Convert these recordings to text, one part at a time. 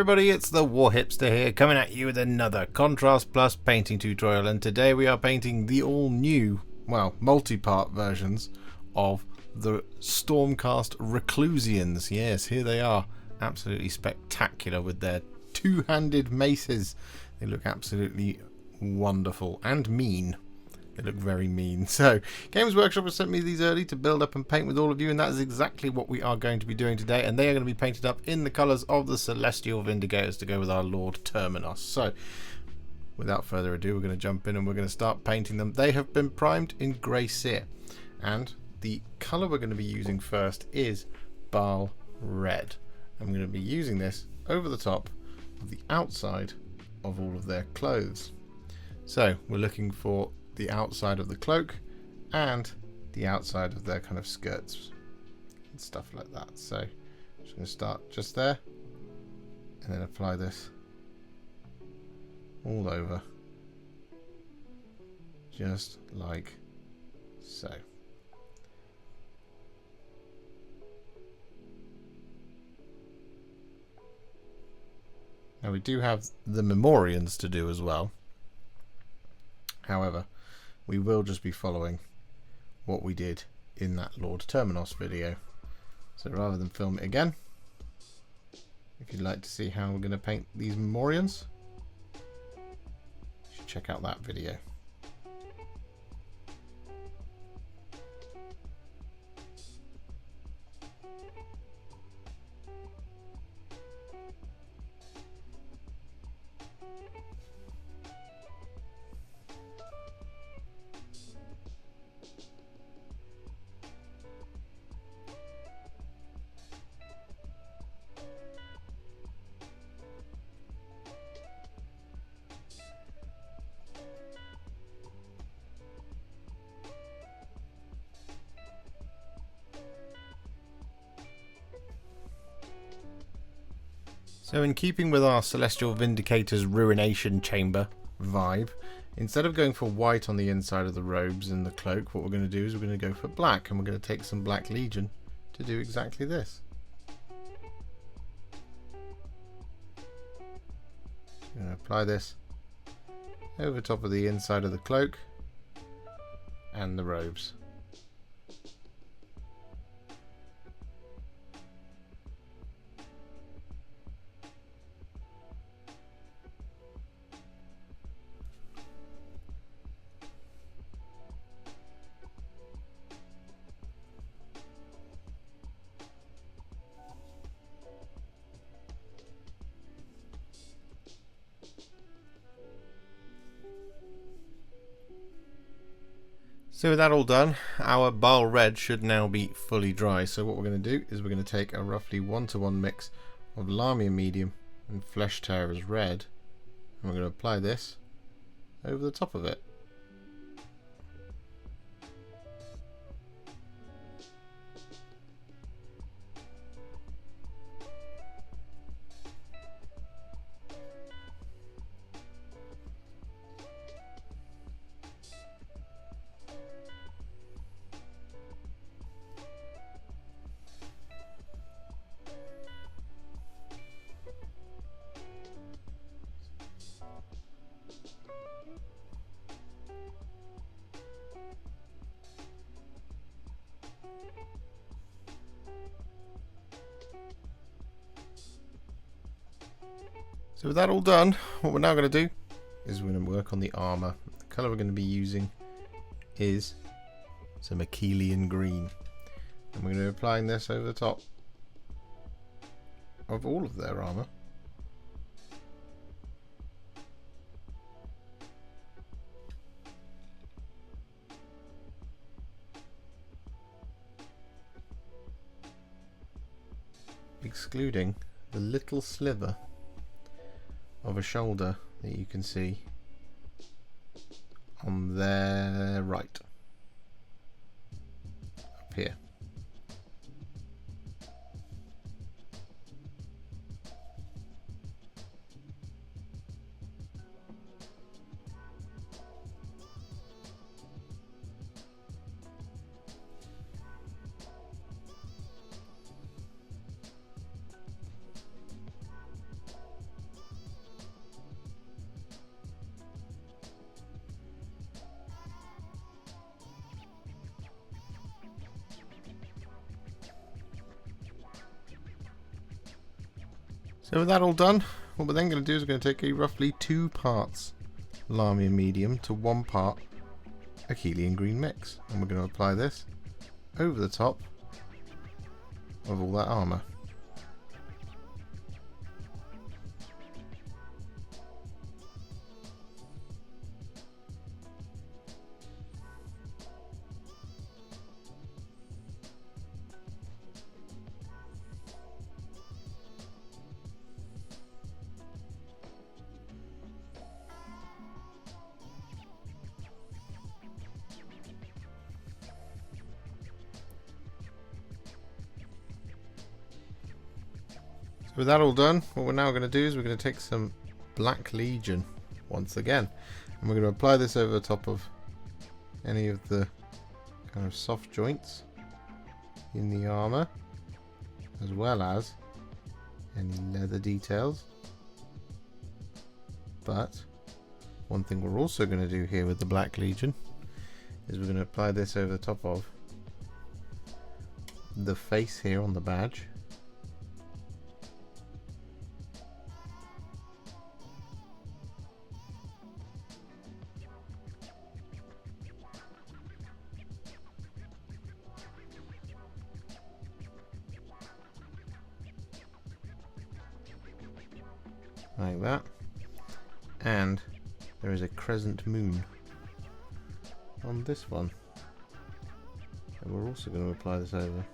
everybody, it's the Warhipster here, coming at you with another Contrast Plus painting tutorial, and today we are painting the all-new, well, multi-part versions of the Stormcast Reclusians. Yes, here they are, absolutely spectacular with their two-handed maces. They look absolutely wonderful and mean. They look very mean. So, Games Workshop has sent me these early to build up and paint with all of you, and that is exactly what we are going to be doing today. And they are going to be painted up in the colours of the Celestial Vindicators to go with our Lord Terminus. So, without further ado, we're going to jump in and we're going to start painting them. They have been primed in Grey Seer, and the colour we're going to be using first is Baal Red. I'm going to be using this over the top of the outside of all of their clothes. So, we're looking for the outside of the cloak and the outside of their kind of skirts and stuff like that. So I'm just going to start just there and then apply this all over, just like so. Now we do have the Memorians to do as well. However, we will just be following what we did in that Lord Terminus video. So rather than film it again, if you'd like to see how we're going to paint these Memorians, you should check out that video. So in keeping with our Celestial Vindicators Ruination Chamber vibe, instead of going for white on the inside of the robes and the cloak, what we're going to do is we're going to go for black, and we're going to take some Black Legion to do exactly this. I'm going to apply this over top of the inside of the cloak and the robes. So with that all done, our Baal Red should now be fully dry. So what we're going to do is we're going to take a roughly 1-to-1 mix of Lahmian Medium and Flesh Tearers Red, and we're going to apply this over the top of it. So with that all done, what we're now going to do is we're going to work on the armour. The colour we're going to be using is some Akhelian Green, and we're going to be applying this over the top of all of their armour. Excluding the little sliver of a shoulder that you can see on their right, up here. So with that all done, what we're then going to do is we're going to take a roughly 2 parts Lahmian Medium to 1 part Akhelian Green mix. And we're going to apply this over the top of all that armour. So with that all done, what we're now going to do is we're going to take some Black Legion once again, and we're going to apply this over the top of any of the kind of soft joints in the armour, as well as any leather details. But one thing we're also going to do here with the Black Legion is we're going to apply this over the top of the face here on the badge. Like that, and there is a crescent moon on this one, and we're also going to apply this over.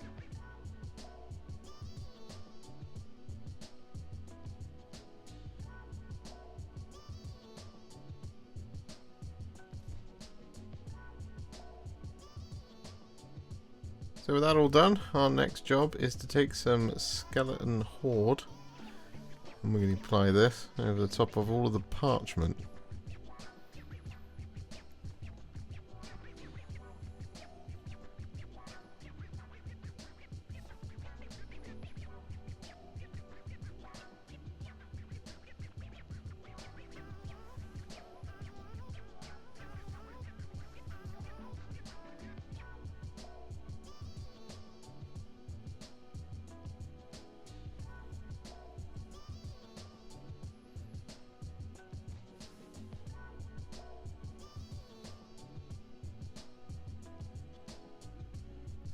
So with that all done, our next job is to take some skeleton Horde, and we're going to apply this over the top of all of the parchment.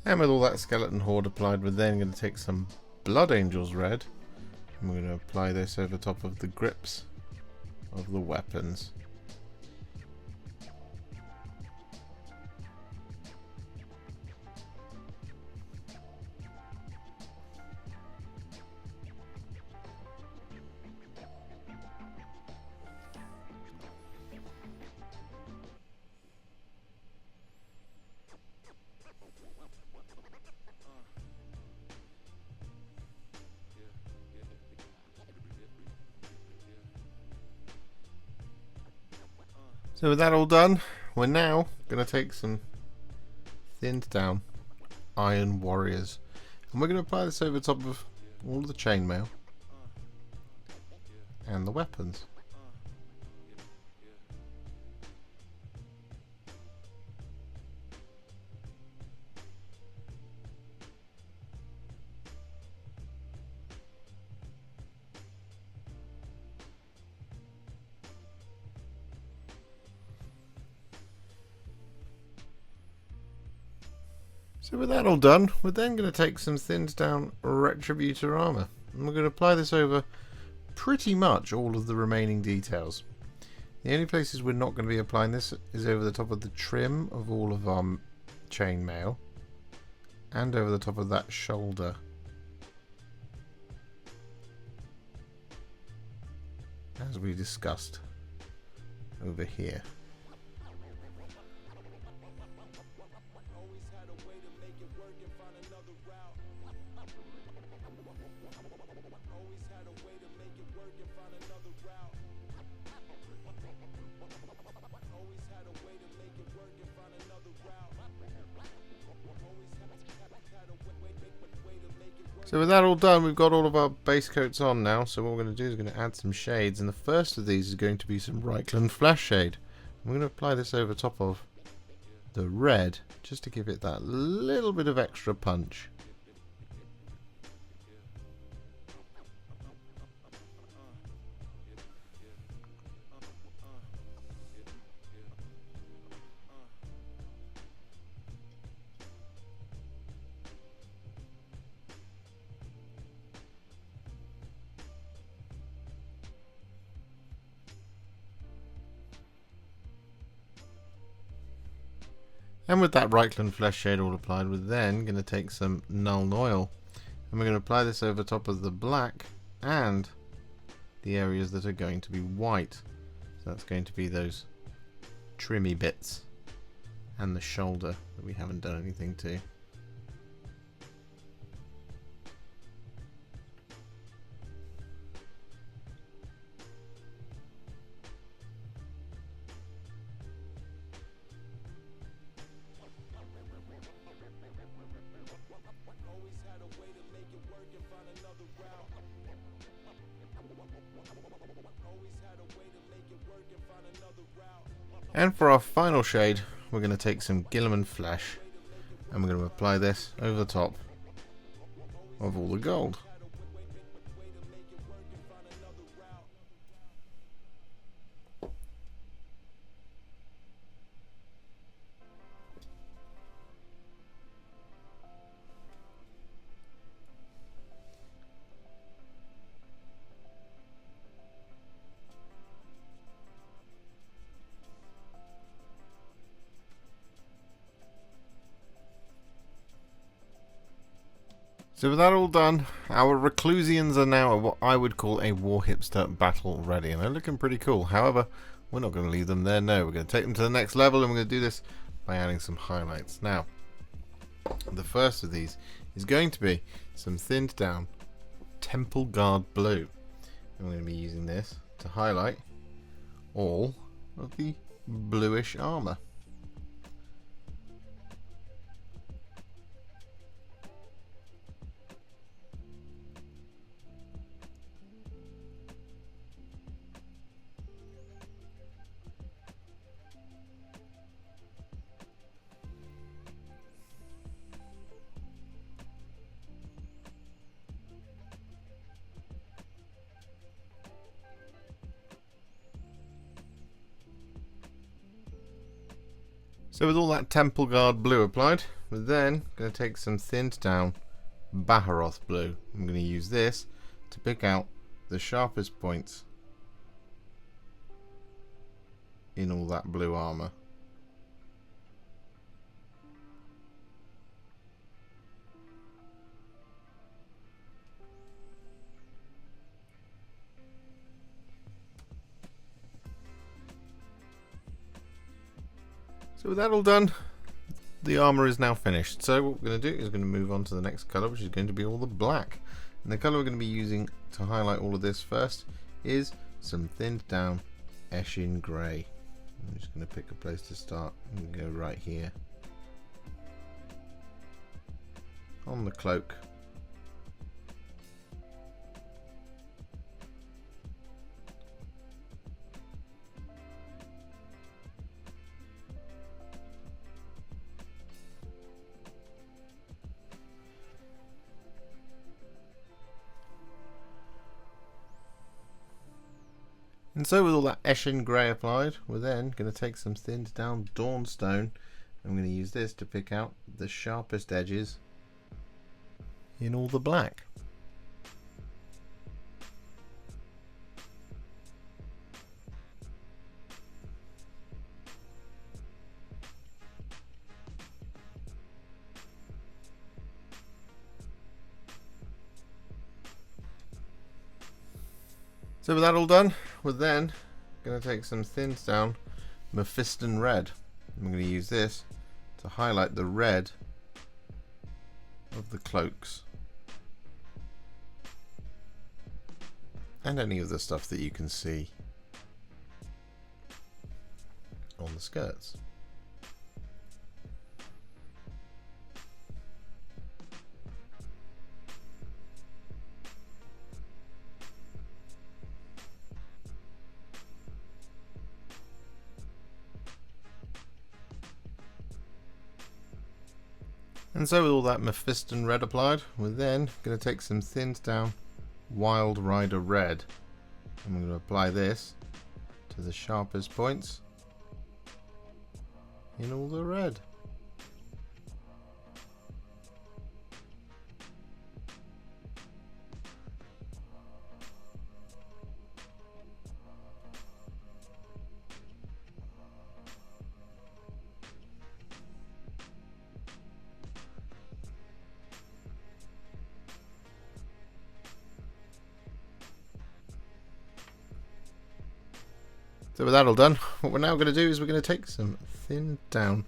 And with all that skeleton Horde applied, we're then going to take some Blood Angels Red, and we're going to apply this over top of the grips of the weapons. So with that all done, we're now going to take some thinned down Iron Warriors, and we're going to apply this over the top of all of the chainmail and the weapons. So with that all done, we're then going to take some thinned down Retributor Armour, and we're going to apply this over pretty much all of the remaining details. The only places we're not going to be applying this is over the top of the trim of all of our chainmail and over the top of that shoulder. As we discussed over here. So with that all done, we've got all of our base coats on now, so what we're going to do is we're going to add some shades, and the first of these is going to be some Reikland Fleshshade. I'm going to apply this over top of the red, just to give it that little bit of extra punch. And with that Reikland Fleshshade all applied, we're then going to take some Nuln Oil and we're going to apply this over top of the black and the areas that are going to be white. So that's going to be those trimmy bits and the shoulder that we haven't done anything to. And for our final shade, we're going to take some Guilliman Flesh and we're going to apply this over the top of all the gold. So with that all done, our Reclusians are now what I would call a Warhipster battle ready, and they're looking pretty cool. However, we're not going to leave them there, no. We're going to take them to the next level, and we're going to do this by adding some highlights. Now, the first of these is going to be some thinned down Temple Guard Blue. I'm going to be using this to highlight all of the bluish armour. So with all that Temple Guard Blue applied, we're then going to take some thinned down Baharroth Blue. I'm going to use this to pick out the sharpest points in all that blue armour. So with that all done, the armour is now finished. So what we're going to do is going to move on to the next colour, which is going to be all the black. And the colour we're going to be using to highlight all of this first is some thinned down Eshin Grey. I'm just going to pick a place to start and go right here on the cloak. And so with all that Eshin Grey applied, we're then going to take some thinned down Dawnstone. I'm going to use this to pick out the sharpest edges in all the black. So with that all done, we're then going to take some thinned down Mephiston Red. I'm going to use this to highlight the red of the cloaks and any of the stuff that you can see on the skirts. And so with all that Mephiston Red applied, we're then going to take some thinned down Wild Rider Red. I'm going to apply this to the sharpest points in all the red. So with that all done, what we're now going to do is we're going to take some thinned down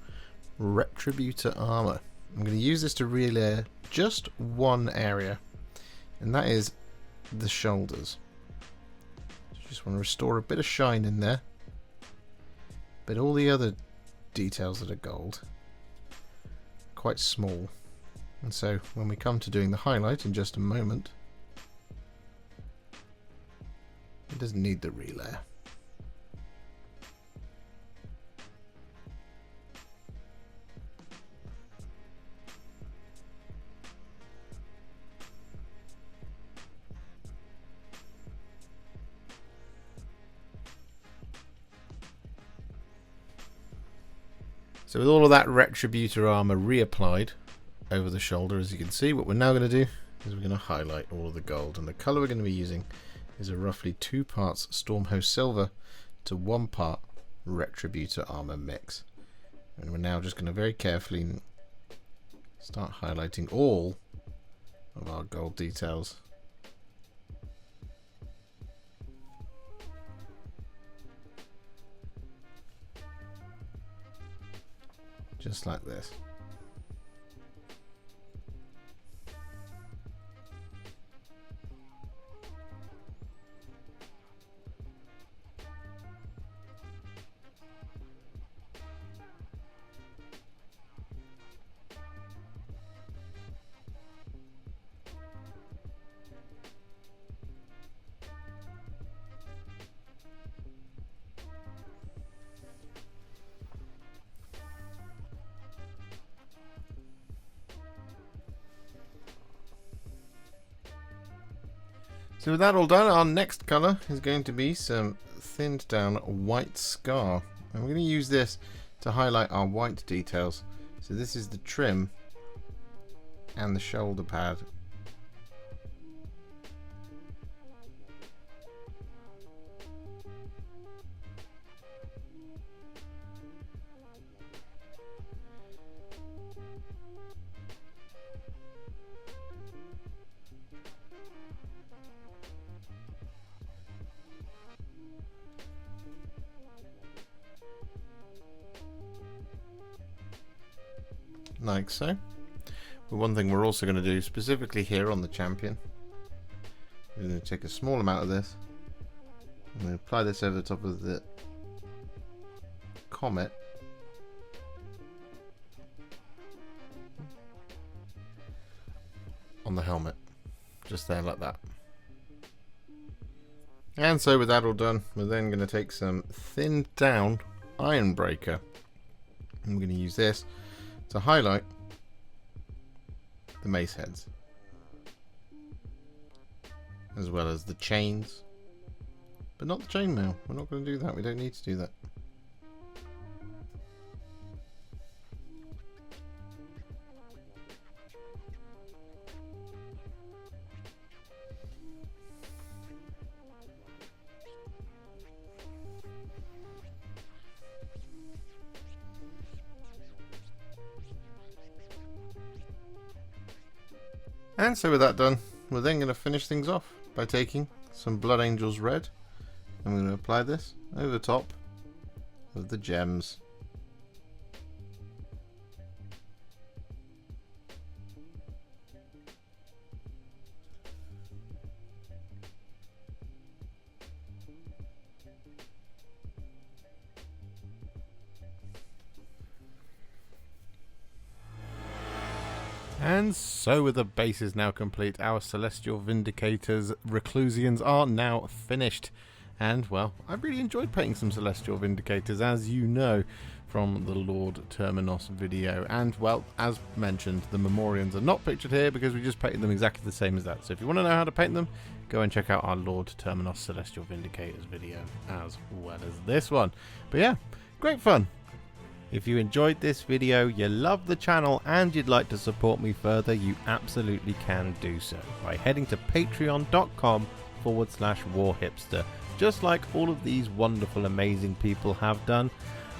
Retributor Armour. I'm going to use this to relayer just one area, and that is the shoulders. Just want to restore a bit of shine in there, but all the other details that are gold quite small, and so when we come to doing the highlight in just a moment, it doesn't need the relayer. So with all of that Retributor Armour reapplied over the shoulder, as you can see, what we're now going to do is we're going to highlight all of the gold, and the colour we're going to be using is a roughly 2 parts Stormhost Silver to 1 part Retributor Armour mix. And we're now just going to very carefully start highlighting all of our gold details. Just like this. So with that all done, our next colour is going to be some thinned down white scar. And we're going to use this to highlight our white details. So this is the trim and the shoulder pad. Like so. But one thing we're also going to do specifically here on the champion, we're going to take a small amount of this and we're going to apply this over the top of the comet, on the helmet, just there like that. And so with that all done, we're then going to take some thinned down Ironbreaker, and we're going to use this to highlight the mace heads, as well as the chains, but not the chainmail. We're not going to do that. We don't need to do that. And so with that done, we're then going to finish things off by taking some Blood Angels Red, and we're going to apply this over the top of the gems. And so with the bases now complete, our Celestial Vindicators Reclusians are now finished. And well, I really enjoyed painting some Celestial Vindicators, as you know from the Lord Terminos video. And well, as mentioned, the Memorians are not pictured here because we just painted them exactly the same as that. So if you want to know how to paint them, go and check out our Lord Terminos Celestial Vindicators video as well as this one. But yeah, great fun. If you enjoyed this video, you love the channel, and you'd like to support me further, you absolutely can do so by heading to patreon.com/Warhipster, just like all of these wonderful, amazing people have done.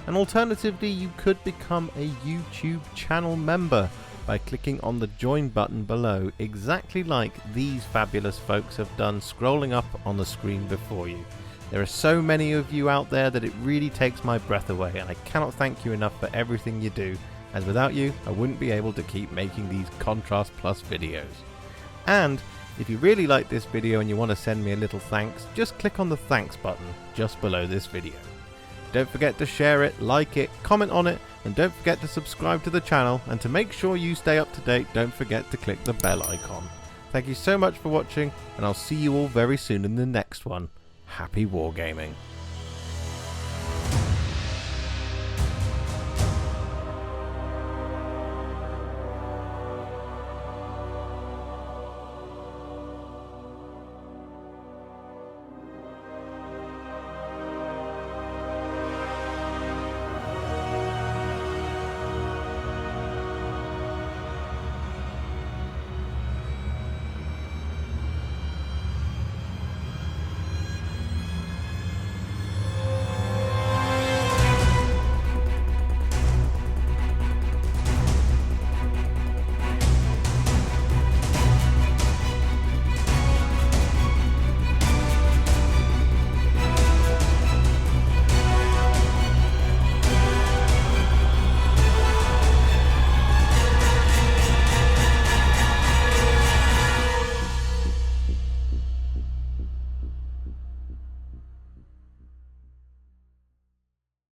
And alternatively, you could become a YouTube channel member by clicking on the join button below, exactly like these fabulous folks have done, scrolling up on the screen before you. There are so many of you out there that it really takes my breath away, and I cannot thank you enough for everything you do, as without you I wouldn't be able to keep making these Contrast Plus videos. And if you really like this video and you want to send me a little thanks, just click on the thanks button just below this video. Don't forget to share it, like it, comment on it, and don't forget to subscribe to the channel, and to make sure you stay up to date, don't forget to click the bell icon. Thank you so much for watching, and I'll see you all very soon in the next one. Happy wargaming.